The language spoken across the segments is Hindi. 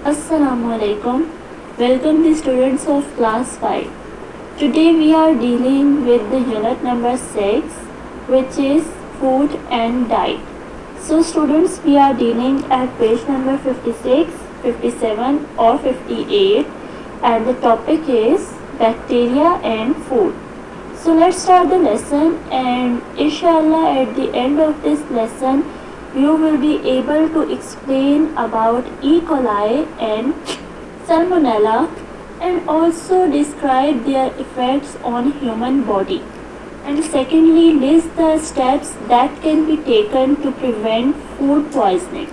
Assalamualaikum. Welcome the students of class 5. Today we are dealing with the unit number 6, which is food and diet. So students, we are dealing at page number 56, 57 or 58, and the topic is bacteria and food. So let's start the lesson, and inshallah at the end of this lesson you will be able to explain about E. coli and Salmonella and also describe their effects on human body. And secondly, list the steps that can be taken to prevent food poisoning.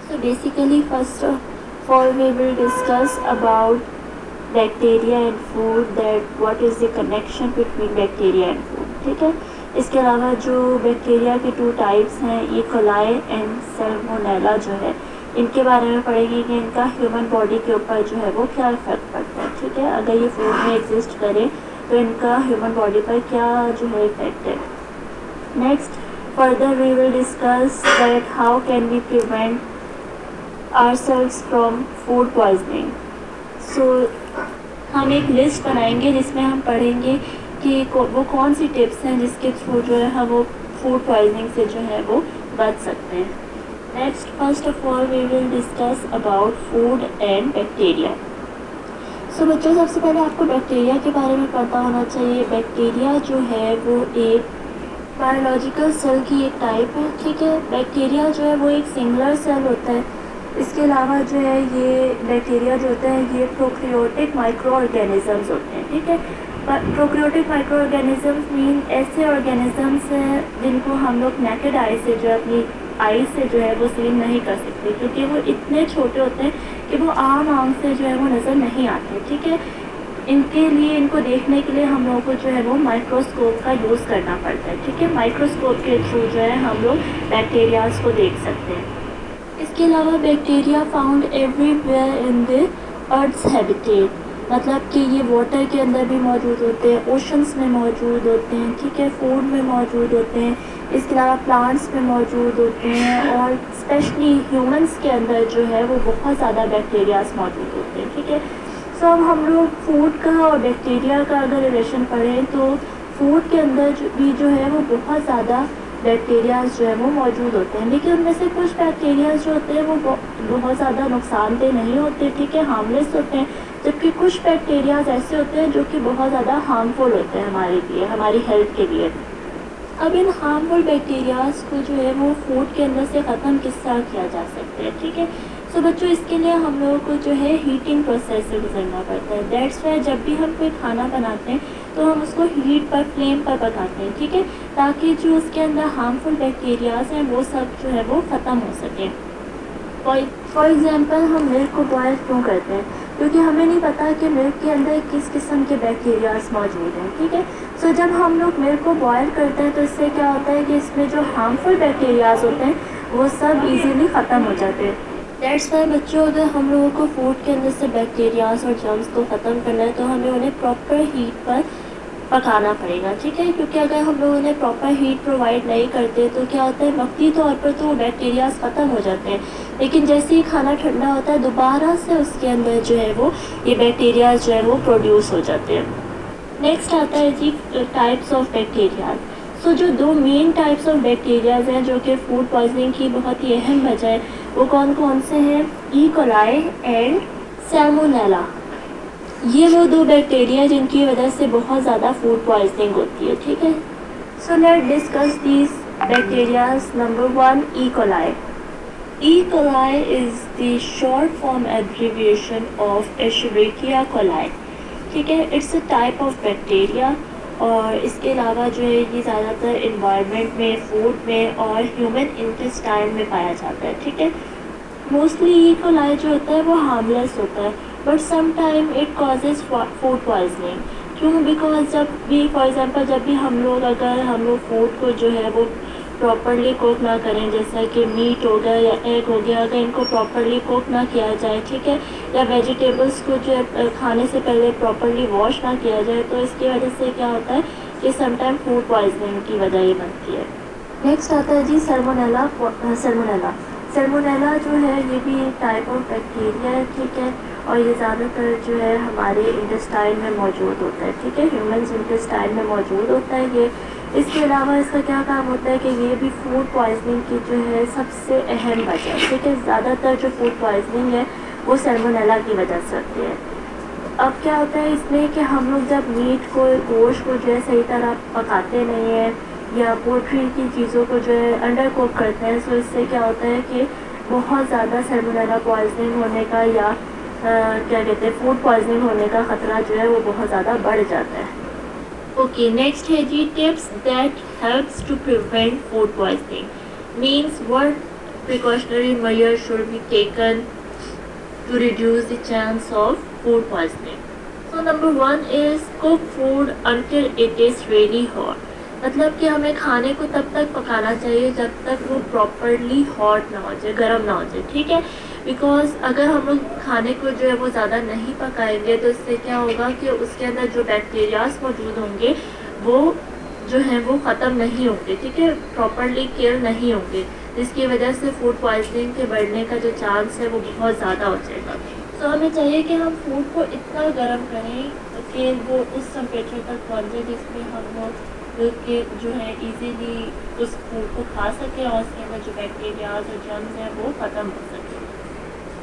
So basically, first of all, we will discuss about bacteria and food, that what is the connection between bacteria and food. ठीक है, इसके अलावा जो बैक्टीरिया के 2 टाइप्स हैं, ई कोलाई एंड सैल्मोनेला जो है, इनके बारे में पढ़ेंगे कि इनका ह्यूमन बॉडी के ऊपर जो है वो क्या इफेक्ट पड़ता है. ठीक है, अगर ये फूड में एग्जिस्ट करे तो इनका ह्यूमन बॉडी पर क्या जो है इफेक्ट है. Next further we will discuss that how can we prevent ourselves from food poisoning. So हम एक लिस्ट बनाएंगे जिसमें हम पढ़ेंगे कि वो कौन सी टिप्स हैं जिसके थ्रू जो है हम वो फूड पॉइजनिंग से जो है वो बच सकते हैं. Next first of all we will discuss about food and bacteria. So बच्चों, सबसे पहले आपको बैक्टीरिया के बारे में पता होना चाहिए. बैक्टीरिया जो है वो एक बायोलॉजिकल सेल की एक टाइप है. ठीक है, बैक्टीरिया जो है वो एक सिंगुलर सेल होता है. इसके अलावा जो है ये बैक्टीरिया जो होते हैं ये प्रोकैरियोटिक माइक्रो ऑर्गेनिजम्स होते हैं. ठीक है, प्रोकैरियोटिक माइक्रो ऑर्गेनिजम्स मीन ऐसे ऑर्गेनिजम्स हैं जिनको हम लोग नेकेड आई से जो अपनी आई से जो है वो सीन नहीं कर सकते, क्योंकि वो इतने छोटे होते हैं कि वो आम आँख से जो है वो नज़र नहीं आते. ठीक है, इनके लिए इनको देखने के लिए हम लोगों को जो है वो माइक्रोस्कोप का यूज़ करना पड़ता है. ठीक है, माइक्रोस्कोप के थ्रू जो है हम लोग बैक्टीरियाज को देख सकते हैं. इसके अलावा bacteria found everywhere in the earth's habitat, मतलब कि ये वाटर के अंदर भी मौजूद होते हैं, ओशंस में मौजूद होते हैं. ठीक है, फूड में मौजूद होते हैं. इसके अलावा प्लांट्स में मौजूद होते हैं और स्पेशली ह्यूमंस के अंदर जो है वो बहुत ज़्यादा बैक्टीरियाज मौजूद होते हैं. ठीक है, सो अब हम लोग फूड का और बैक्टीरिया का अगर रिलेशन पढ़ें तो फूड के अंदर भी जो है वो बहुत ज़्यादा बैक्टीरियाज जो है वो मौजूद होते हैं. लेकिन उनमें से कुछ बैक्टीरियाज जो होते हैं वो बहुत ज़्यादा नुकसानदेह नहीं होते. ठीक है, हार्मलेस होते हैं, जबकि कुछ बैक्टीरियाज ऐसे होते हैं जो कि बहुत ज़्यादा हार्मफुल होते हैं हमारे लिए, हमारी हेल्थ के लिए. अब इन हार्मफुल बैक्टीरियाज को जो है वो फूड के अंदर से ख़त्म किस तरह किया जा सकता है. ठीक है, सो बच्चों, इसके लिए हम लोगों को जो है हीटिंग प्रोसेस से गुजरना पड़ता है. दैट्स वाई जब भी हम कोई खाना बनाते हैं तो हम उसको हीट पर, फ्लेम पर पकाते हैं. ठीक है, ताकि जो उसके अंदर हार्मफुल बैक्टीरियाज हैं वो सब जो है वो ख़त्म हो सकें. फॉर एग्ज़ाम्पल, हम मिल्क को बॉयल क्यों करते हैं? क्योंकि हमें नहीं पता कि मिल्क के अंदर किस किस्म के बैक्टीरियाज मौजूद हैं. ठीक है, सो जब हम लोग मिल्क को बॉयल करते हैं तो इससे क्या होता है कि इसमें जो हार्मफुल बैक्टीरियाज होते हैं वो सब इजीली ख़त्म हो जाते हैं. दैट्स वाई बच्चों, अगर हम लोगों को फूड के अंदर से बैक्टीरियाज और जर्म्स को ख़त्म करना है तो हमें उन्हें प्रॉपर हीट पर पकाना पड़ेगा. ठीक है, क्योंकि अगर हम लोग उन्हें प्रॉपर हीट प्रोवाइड नहीं करते तो क्या होता है, वक्ती तौर पर तो वो बैक्टीरियाज ख़त्म हो जाते हैं, लेकिन जैसे ही खाना ठंडा होता है दोबारा से उसके अंदर जो है वो ये बैक्टीरियाज जो है वो प्रोड्यूस हो जाते हैं. नेक्स्ट आता है जी टाइप्स ऑफ बैक्टीरियाज. सो जो 2 मेन टाइप्स ऑफ बैक्टीरियाज हैं जो कि फूड पॉइजनिंग की बहुत ही अहम वजह है, वो कौन कौन से हैं? E coli and Salmonella. ये वो 2 बैक्टीरिया जिनकी वजह से बहुत ज़्यादा फूड पॉइजनिंग होती है. ठीक है, so let discuss these bacterias. Number 1, E coli. E coli is the short form abbreviation of Escherichia coli. ठीक है, it's a type of bacteria और इसके अलावा जो है ये ज़्यादातर इन्वायरमेंट में, फूड में और ह्यूमन इंटेस्टाइन में पाया जाता है. ठीक है, मोस्टली ई कोलाई जो होता है वो हार्मलेस होता है, but sometime it causes food poisoning. क्यों? बिकॉज जब भी फॉर एग्जांपल जब भी हम लोग फूड को जो है वो प्रॉपरली कुक ना करें, जैसा कि मीट हो गया या एग हो गया, अगर इनको प्रॉपरली कुक ना किया जाए, ठीक है, या वेजिटेबल्स को जो है खाने से पहले प्रॉपरली वॉश ना किया जाए, तो इसकी वजह से क्या होता है कि समटाइम फूड पॉइजनिंग की वजह ये बनती है. नेक्स्ट आता है जी सल्मोनेला. सैल्मोनेला जो है ये भी एक टाइप ऑफ बैक्टीरिया है, ठीक है, और ये ज़्यादातर जो है हमारे इंटेस्टाइन में मौजूद होता है, ठीक है, ह्यूमंस इंटेस्टाइन में मौजूद होता है ये। इसके अलावा इसका क्या काम होता है कि ये भी फूड पॉइजनिंग की जो है सबसे अहम वजह है, ठीक है। ज़्यादातर जो फूड पॉइजनिंग है वो सैल्मोनेला की वजह से होती है। अब क्या होता है इसमें कि हम लोग जब मीट को, गोश्त को जो है सही तरह पकाते नहीं हैं या पोल्ट्री की चीज़ों को जो है अंडर कुक करते हैं, तो इससे क्या होता है कि बहुत ज़्यादा सैल्मोनेला पॉइजनिंग होने का या क्या कहते हैं फूड पॉइजनिंग होने का ख़तरा जो है वो बहुत ज़्यादा बढ़ जाता है। ओके, नेक्स्ट है जी tips that helps to prevent food poisoning. Means what precautionary measures should be taken to reduce the chance of food poisoning. So number 1 is cook food until it is really hot. मतलब कि हमें खाने को तब तक पकाना चाहिए जब तक वो प्रॉपरली हॉट ना हो जाए, गर्म ना हो जाए, ठीक है। बिकॉज अगर हम लोग खाने को जो है वो ज़्यादा नहीं पकाएंगे तो इससे क्या होगा कि उसके अंदर जो बैक्टीरियाज मौजूद होंगे वो जो है वो ख़त्म नहीं होंगे, ठीक है, प्रॉपरली किल नहीं होंगे, जिसकी वजह से फूड पॉइजनिंग के बढ़ने का जो चांस है वो बहुत ज़्यादा हो जाएगा। तो हमें चाहिए कि हम फूड को इतना गर्म करें कि वो उस टेम्परेचर तक पहुँचे जिसमें हम लोग के जो है इजीली उस फूड को खा सकें और उसके अंदर जो बैक्टीरियाज और जर्म्स हैं वो ख़त्म हो सके।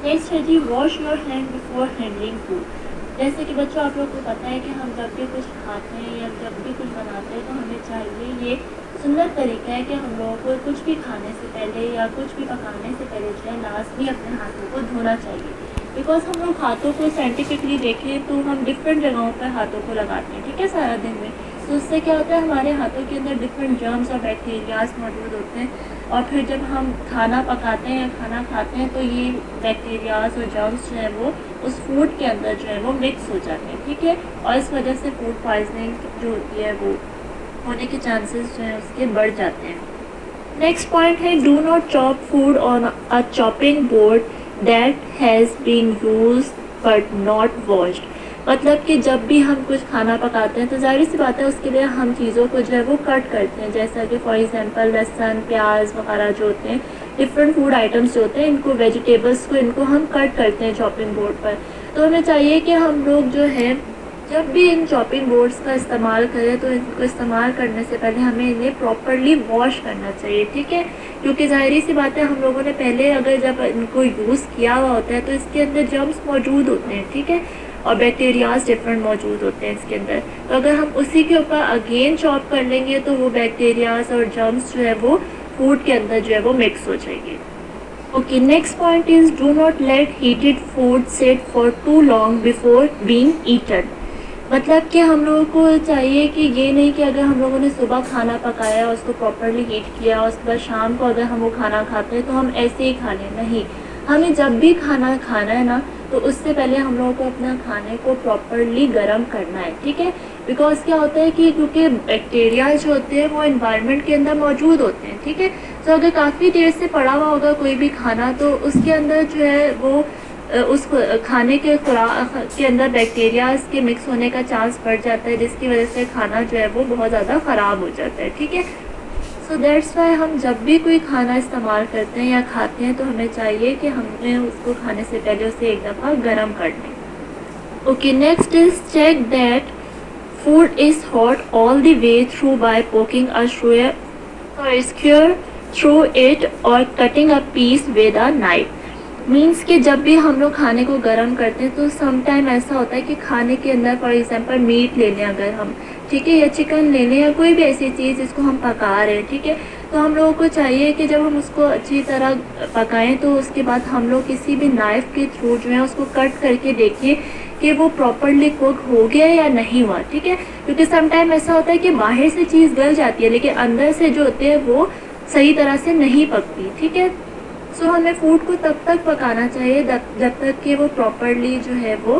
नेक्स्ट है जी wash your hand before handling food. जैसे कि बच्चों आप लोग को पता है कि हम जब भी कुछ खाते हैं या जब भी कुछ बनाते हैं तो हमें चाहिए, ये सुंदर तरीका है कि हम लोगों को कुछ भी खाने से पहले या कुछ भी पकाने से पहले जो है लाजमी अपने हाथों को धोना चाहिए। बिकॉज हम लोग हाथों को साइंटिफिकली देखें तो हम डिफरेंट जगहों पर हाथों को लगाते हैं, ठीक है, सारा दिन में। तो उससे क्या होता है हमारे हाथों के अंदर डिफरेंट जर्म्स और बैक्टीरियाज मौजूद होते हैं और फिर जब हम खाना पकाते हैं या खाना खाते हैं तो ये बैक्टीरियाज और जर्म्स जो है वो उस फूड के अंदर जो है वो मिक्स हो जाते हैं, ठीक है, और इस वजह से फूड पॉइजनिंग जो होती है वो होने के चांसेस जो है उसके बढ़ जाते हैं। नेक्स्ट पॉइंट है do not chop food on a chopping board that has been used but not washed. मतलब कि जब भी हम कुछ खाना पकाते हैं तो जाहिर सी बात है उसके लिए हम चीज़ों को जो है वो कट करते हैं, जैसा कि फॉर एग्जांपल लहसुन, प्याज वगैरह जो होते हैं, डिफरेंट फूड आइटम्स जो होते हैं, इनको वेजिटेबल्स को इनको हम कट करते हैं चॉपिंग बोर्ड पर। तो हमें चाहिए कि हम लोग जो है जब भी इन चॉपिंग बोर्ड्स का इस्तेमाल करें तो इनको इस्तेमाल करने से पहले हमें इन्हें प्रॉपरली वॉश करना चाहिए, ठीक है, क्योंकि जाहिर सी बात है हम लोगों ने पहले अगर जब इनको यूज़ किया हुआ होता है तो इसके अंदर जर्म्स मौजूद होते हैं, ठीक है, और बैक्टीरियाज डिफरेंट मौजूद होते हैं इसके अंदर। तो अगर हम उसी के ऊपर अगेन चॉप कर लेंगे तो वो बैक्टीरियाज और जर्म्स जो है वो फूड के अंदर जो है वो मिक्स हो जाएंगे। Okay, next point is do not let heated food set for too long before being eaten. मतलब कि हम लोगों को चाहिए कि ये नहीं कि अगर हम लोगों ने सुबह खाना पकाया उसको प्रॉपरली हीट किया और उसके बाद शाम को अगर हम वो खाना खाते हैं तो हम ऐसे ही खा लें, नहीं, हमें जब भी खाना खाना है ना तो उससे पहले हम लोगों को अपना खाने को प्रॉपरली गर्म करना है, ठीक है, बिकॉज क्या होता है कि क्योंकि बैक्टीरिया जो होते हैं वो एनवायरनमेंट के अंदर मौजूद होते हैं, ठीक है। तो अगर काफ़ी देर से पड़ा हुआ होगा कोई भी खाना तो उसके अंदर जो है वो उस खाने के खुराक के अंदर बैक्टीरियाज के मिक्स होने का चांस बढ़ जाता है, जिसकी वजह से खाना जो है वो बहुत ज़्यादा ख़राब हो जाता है, ठीक है। सो दैट्स वाई हम जब भी कोई खाना इस्तेमाल करते हैं या खाते हैं तो हमें चाहिए कि हमें उसको खाने से पहले उसे एक दफ़ा गर्म कर लें। Okay, next is check that food is hot all the way through by poking a square through it और cutting a piece with a knife. Means कि जब भी हम लोग खाने को गर्म करते हैं तो सम टाइम ऐसा होता है कि खाने के अंदर फॉर एग्जांपल मीट ले लें अगर हम, ठीक है, या चिकन ले लें या कोई भी ऐसी चीज़ जिसको हम पका रहे हैं, ठीक है, तो हम लोगों को चाहिए कि जब हम उसको अच्छी तरह पकाएं तो उसके बाद हम लोग किसी भी नाइफ़ के थ्रू जो है उसको कट करके देखिए कि वो प्रॉपरली कुक हो गया या नहीं हुआ, ठीक है, क्योंकि सम टाइम ऐसा होता है कि बाहर से चीज़ गल जाती है लेकिन अंदर से जो होते हैं वो सही तरह से नहीं पकती, ठीक है। सो हमें फूड को तब तक पकाना चाहिए जब तक कि वो प्रॉपरली जो है वो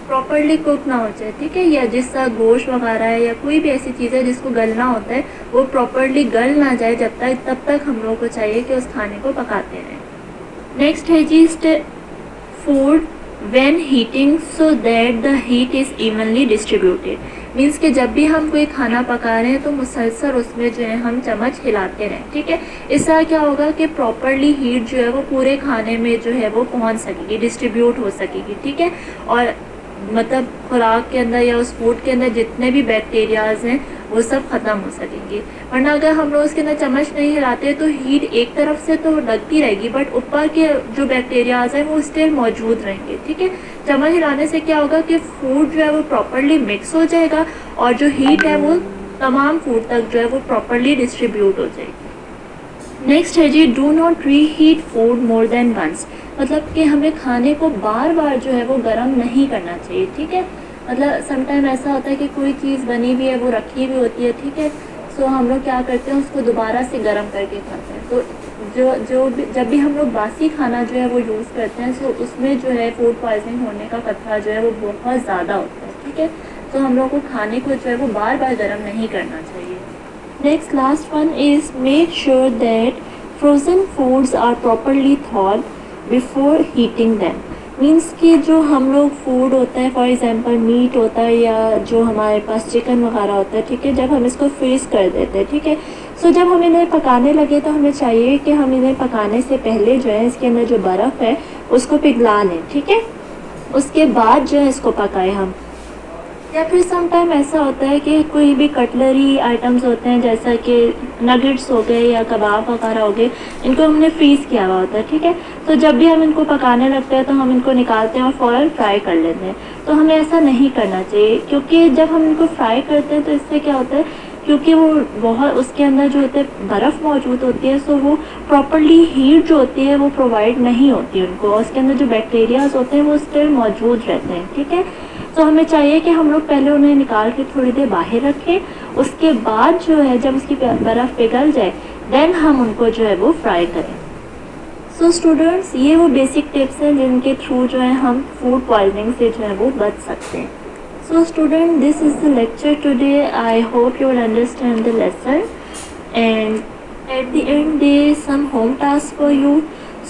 प्रॉपरली कुक ना हो जाए, ठीक है, या जिसका गोश्त वगैरह है या कोई भी ऐसी चीज़ है जिसको गलना होता है वो प्रॉपरली गल ना जाए तब तक हम लोगों को चाहिए कि उस खाने को पकाते रहें। नेक्स्ट है जी food when heating so that the heat is evenly distributed. Means कि जब भी हम कोई खाना पका रहे हैं तो मुसलसल उसमें जो है हम चम्मच हिलाते रहें, ठीक है। इससे क्या होगा कि प्रॉपरली हीट जो है वो पूरे खाने में जो है वो पहुंच सकेगी, डिस्ट्रीब्यूट हो सकेगी, ठीक है। और मतलब खुराक के अंदर या उस फूड के अंदर जितने भी बैक्टीरियाज हैं वो सब ख़त्म हो सकेंगे। वरना अगर हम लोग उसके अंदर चम्मच नहीं हिलाते तो हीट एक तरफ से तो लगती रहेगी, बट ऊपर के जो बैक्टीरियाज हैं वो स्टिल मौजूद रहेंगे, ठीक है। चम्मच हिलाने से क्या होगा कि फूड जो है वो प्रॉपरली मिक्स हो जाएगा और जो हीट है वो तमाम फूड तक जो है वो प्रॉपरली डिस्ट्रीब्यूट हो जाएगी। नेक्स्ट है जी, do not reheat food more than once. मतलब कि हमें खाने को बार बार जो है वो गर्म नहीं करना चाहिए, ठीक है। मतलब समटाइम ऐसा होता है कि कोई चीज़ बनी हुई है, वो रखी हुई होती है, ठीक है। सो हम लोग क्या करते हैं, उसको दोबारा से गर्म करके खाते हैं। तो जब भी हम लोग बासी खाना जो है वो यूज़ करते हैं, सो उसमें जो है फूड पॉइजनिंग होने का खतरा जो है वो बहुत ज़्यादा होता है, ठीक है। तो हम लोग को खाने को जो है वो बार बार गर्म नहीं करना चाहिए। Next, last one is make sure that frozen foods are properly thawed before heating them. Means कि जो हम लोग फूड होता है, फॉर एग्जांपल मीट होता है या जो हमारे पास चिकन वगैरह होता है, ठीक है, जब हम इसको फ्रीज़ कर देते हैं, ठीक है। सो जब हम इन्हें पकाने लगे तो हमें चाहिए कि हम इन्हें पकाने से पहले जो है इसके अंदर जो बर्फ़ है उसको पिघला लें, ठीक है। उसके बाद जो है इसको पकाएं हम। या फिर सम टाइम ऐसा होता है कि कोई भी कटलरी आइटम्स होते हैं जैसा कि नगेट्स हो गए या कबाब वगैरह हो गए, इनको हमने फ्रीज़ किया हुआ होता है, ठीक है। तो जब भी हम इनको पकाने लगते हैं तो हम इनको निकालते हैं और फ़ौरन फ्राई कर लेते हैं। तो हमें ऐसा नहीं करना चाहिए, क्योंकि जब हम इनको फ्राई करते हैं तो इससे क्या होता है, क्योंकि वो बहुत उसके अंदर जो होते हैं बर्फ़ मौजूद होती है, सो वो प्रॉपरली हीट जो होती है वो प्रोवाइड नहीं होती उनको, और उसके अंदर जो बैक्टीरियाज होते हैं वो स्टिल मौजूद रहते हैं, ठीक है। तो हमें चाहिए कि हम लोग पहले उन्हें निकाल के थोड़ी देर बाहर रखें, उसके बाद जो है जब उसकी बर्फ़ पिघल जाए देन हम उनको जो है वो फ्राई करें। सो स्टूडेंट्स, ये वो बेसिक टिप्स हैं जिनके थ्रू जो है हम फूड पॉइजनिंग से जो है वो बच सकते हैं। So student, this is the lecture today. I hope you will understand the lesson, and at the end there is some home task for you.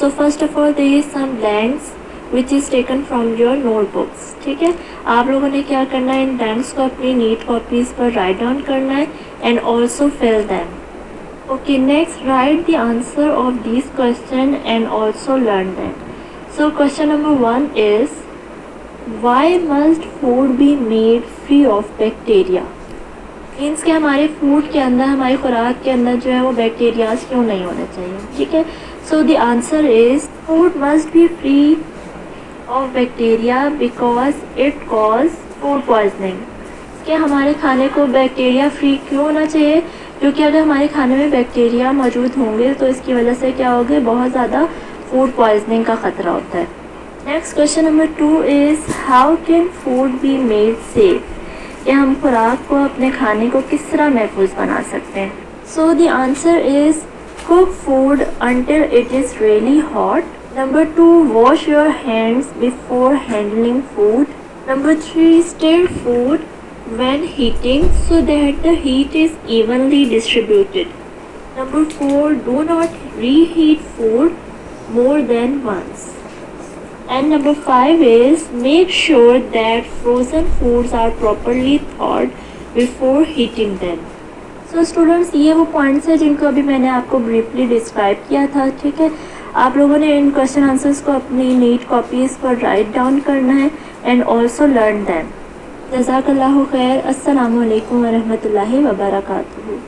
So first of all there is some blanks which is taken from your notebooks, ठीक है। आप लोगों ने क्या करना है, इन blanks को अपनी नीट कॉपीज़ पर राइट डाउन करना है and also fill them. Okay, next write the answer of these question and also learn them. So question number 1 is, why must food be made free of bacteria? Means कि हमारे फूड के अंदर, हमारी खुराक के अंदर जो है वो बैक्टीरियाज क्यों नहीं होने चाहिए, ठीक है। So the answer is, food must be free of bacteria because it cause food poisoning. कि हमारे खाने को बैक्टीरिया फ्री क्यों होना चाहिए, क्योंकि अगर हमारे खाने में बैक्टीरिया मौजूद होंगे तो इसकी वजह से क्या होगा, बहुत ज़्यादा फूड पॉइजनिंग का ख़तरा होता है। Next question number 2 is, how can food be made safe? कि हम खुराक को, अपने खाने को किस तरह महफूज बना सकते हैं। So the answer is, cook food until it is really hot. Number 2, wash your hands before handling food. Number 3, stir food when heating so that the heat is evenly distributed. Number 4, do not reheat food more than once. And number 5 is, make sure that frozen foods are properly thawed before heating them. So students, ये वो पॉइंट्स हैं जिनको अभी मैंने आपको ब्रीफली डिस्क्राइब किया था, ठीक है। आप लोगों ने इन क्वेश्चन आंसर्स को अपनी नीट कॉपीज़ पर राइट डाउन करना है एंड ऑल्सो लर्न दैम। जज़ाकल्लाहु खैर। अस्सलामु अलैकुम वरहमतुल्लाहि वबरकातुहू।